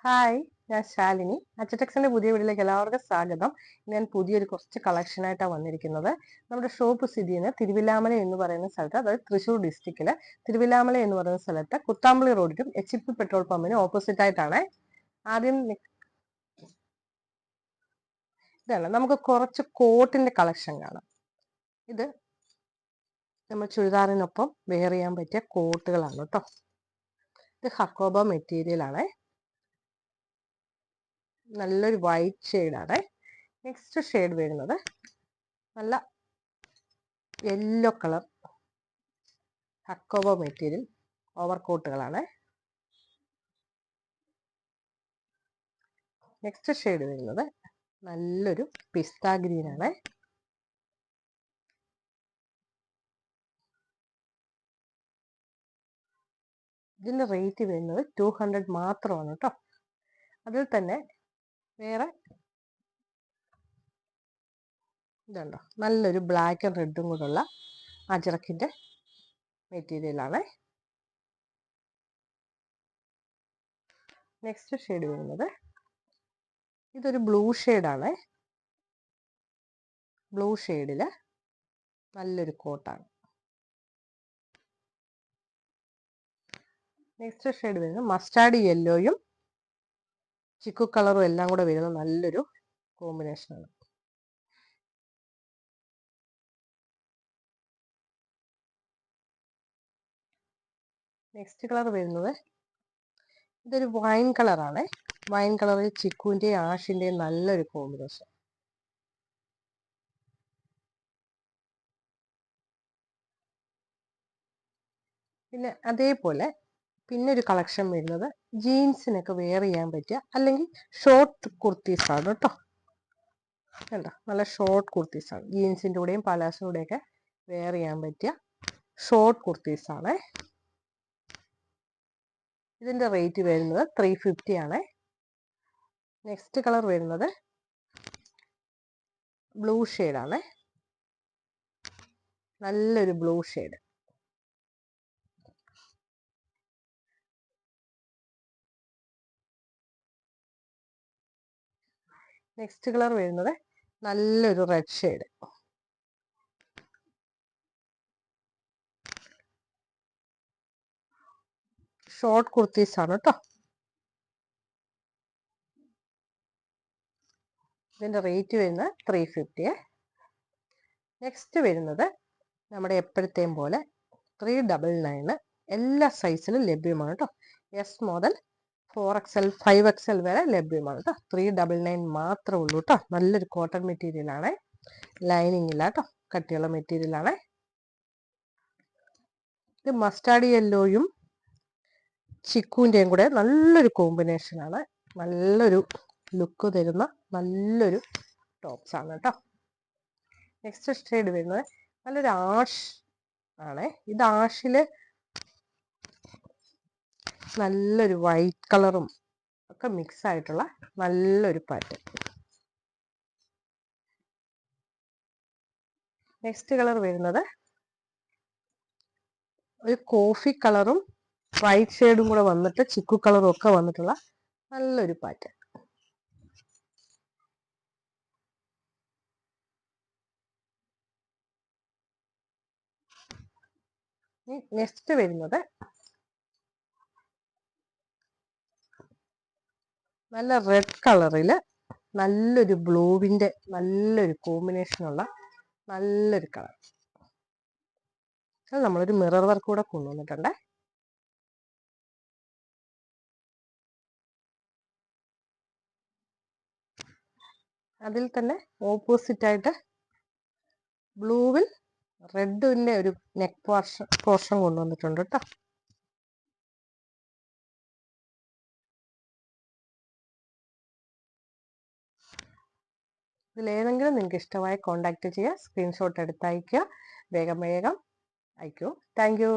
Hi, ഞാൻ ശാലിനി. അച്ചടെക്സിന്റെ പുതിയ വീഡിയോയിലേക്ക് എല്ലാവർക്കും സ്വാഗതം. ഞാൻ പുതിയൊരു കുറച്ച് കളക്ഷനായിട്ടാണ് വന്നിരിക്കുന്നത്. നമ്മുടെ ഷോപ്പ് സ്ഥിതി ചെയ്യുന്നത് തിരുവില്ലാമല എന്ന് പറയുന്ന സ്ഥലത്ത്, അതായത് തൃശ്ശൂർ ഡിസ്ട്രിക്റ്റില് തിരുവില്ലാമല എന്ന് പറയുന്ന സ്ഥലത്ത് കുത്താമ്പളി റോഡിനും HP പെട്രോൾ പമ്പിനും ഓപ്പോസിറ്റ് ആയിട്ടാണ്. ആദ്യം ഇതാണ്, നമുക്ക് കുറച്ച് കോട്ടിന്റെ കളക്ഷൻ കാണാം. ഇത് നമ്മൾ ചുരിദാറിനൊപ്പം വെയർ ചെയ്യാൻ പറ്റിയ കോട്ടുകളാണ് കേട്ടോ. ഇത് ഹക്കോബ മെറ്റീരിയൽ ആണ്. നല്ലൊരു വൈറ്റ് ഷെയ്ഡാണ്. നെക്സ്റ്റ് ഷെയ്ഡ് വരുന്നത് നല്ല yellow colour Hakoba material over കോട്ടുകളാണ്. നെക്സ്റ്റ് ഷെയ്ഡ് വരുന്നത് നല്ലൊരു പിസ്ത ഗ്രീൻ ആണ്. ഇതിന്റെ റേറ്റ് വരുന്നത് 200 മാത്രമാണ് കേട്ടോ. അതിൽ തന്നെ വേറെ ഇതുണ്ടോ, നല്ലൊരു ബ്ലാക്ക് ആൻഡ് റെഡും കൂടെയുള്ള അജറക്കിന്റെ മെറ്റീരിയൽ ആണ്. നെക്സ്റ്റ് ഷെയ്ഡ് വരുന്നത് ഇതൊരു ബ്ലൂ ഷെയ്ഡാണ്. ബ്ലൂ ഷെയ്ഡില് നല്ലൊരു കോട്ടാണ്. നെക്സ്റ്റ് ഷെയ്ഡ് വരുന്നത് മസ്റ്റാർഡ് യെല്ലോയും ചിക്കു കളറും എല്ലാം കൂടെ വരുന്ന നല്ലൊരു കോമ്പിനേഷനാണ്. നെക്സ്റ്റ് കളർ വരുന്നത് ഇതൊരു വൈൻ കളറാണ്. വൈൻ കളറിൽ ചിക്കുവിന്റെയും ആഷിന്റെയും നല്ലൊരു കോമ്പിനേഷൻ. പിന്നെ അതേപോലെ പിന്നെ ഒരു കളക്ഷൻ വരുന്നത് ജീൻസിനൊക്കെ വെയർ ചെയ്യാൻ പറ്റിയ അല്ലെങ്കിൽ ഷോർട്ട് കുർത്തീസ് ആണ് കേട്ടോ. കണ്ടോ, നല്ല ഷോർട്ട് കുർത്തീസ് ആണ്. ജീൻസിന്റെ കൂടെയും പലാസോയുടെ കൂടെയൊക്കെ വെയർ ചെയ്യാൻ പറ്റിയ ഷോർട്ട് കുർത്തീസ് ആണ്. ഇതിന്റെ റേറ്റ് വരുന്നത് 350 ആണ്. നെക്സ്റ്റ് കളർ വരുന്നത് ബ്ലൂ ഷെയ്ഡാണ്. നല്ലൊരു ബ്ലൂ ഷെയ്ഡ്. നെക്സ്റ്റ് കളർ വരുന്നത് നല്ലൊരു റെഡ് ഷെയ്ഡ്. ഷോർട്ട് കുർത്തീസ് ആണ് കേട്ടോ. ഇതിന്റെ റേറ്റ് വരുന്നത് 350. നെക്സ്റ്റ് വരുന്നത് നമ്മുടെ എപ്പോഴത്തെയും പോലെ 399 എല്ലാ സൈസിലും ലഭ്യമാണ് കേട്ടോ. എസ് മുതൽ 4XL 5XL വരെ ലഭ്യമാണ് കേട്ടോ. 399 മാത്രമേ ഉള്ളൂ കേട്ടോ. നല്ലൊരു കോട്ടൺ മെറ്റീരിയൽ ആണ്. ലൈനിങ് ഇല്ല കേട്ടോ, കട്ടിയുള്ള മെറ്റീരിയൽ ആണ്. ഇത് മസ്റ്റാർഡ് യെല്ലോയും ചിക്കുവിൻ്റെയും കൂടെ നല്ലൊരു കോമ്പിനേഷൻ ആണ്. നല്ലൊരു ലുക്ക് തരുന്ന നല്ലൊരു ടോപ്സ് ആണ് കേട്ടോ. നെക്സ്റ്റ് ഷെയ്ഡ് വരുന്നത് നല്ലൊരു ആഷ് ആണ്. ഇത് ആഷില് നല്ലൊരു വൈറ്റ് കളറും ഒക്കെ മിക്സ് ആയിട്ടുള്ള നല്ലൊരു പാറ്റേൺ. നെക്സ്റ്റ് കളർ വരുന്നത് ഒരു കോഫി കളറും വൈറ്റ് ഷെയ്ഡും കൂടെ വന്നിട്ട് ചിക്കു കളറും ഒക്കെ വന്നിട്ടുള്ള നല്ലൊരു പാറ്റേൺ. നെക്സ്റ്റ് വരുന്നത് നല്ല റെഡ് കളറില് നല്ലൊരു ബ്ലൂവിന്റെ നല്ലൊരു കോമ്പിനേഷനുള്ള നല്ലൊരു കളർ. അത് നമ്മളൊരു മിറർ വർക്ക് കൂടെ കൊണ്ടുവന്നിട്ടുണ്ട്. അതിൽ തന്നെ ഓപ്പോസിറ്റ് ആയിട്ട് ബ്ലൂവിൽ റെഡിന്റെ ഒരു നെക്ക് പോർഷൻ കൊണ്ടുവന്നിട്ടുണ്ട് കേട്ടോ. ഇതിലേതെങ്കിലും നിങ്ങൾക്ക് ഇഷ്ടമായി കോണ്ടാക്ട് ചെയ്യുക. സ്ക്രീൻഷോട്ട് എടുത്ത് അയക്കുക. വേഗം വേഗം അയക്കൂ. Thank you.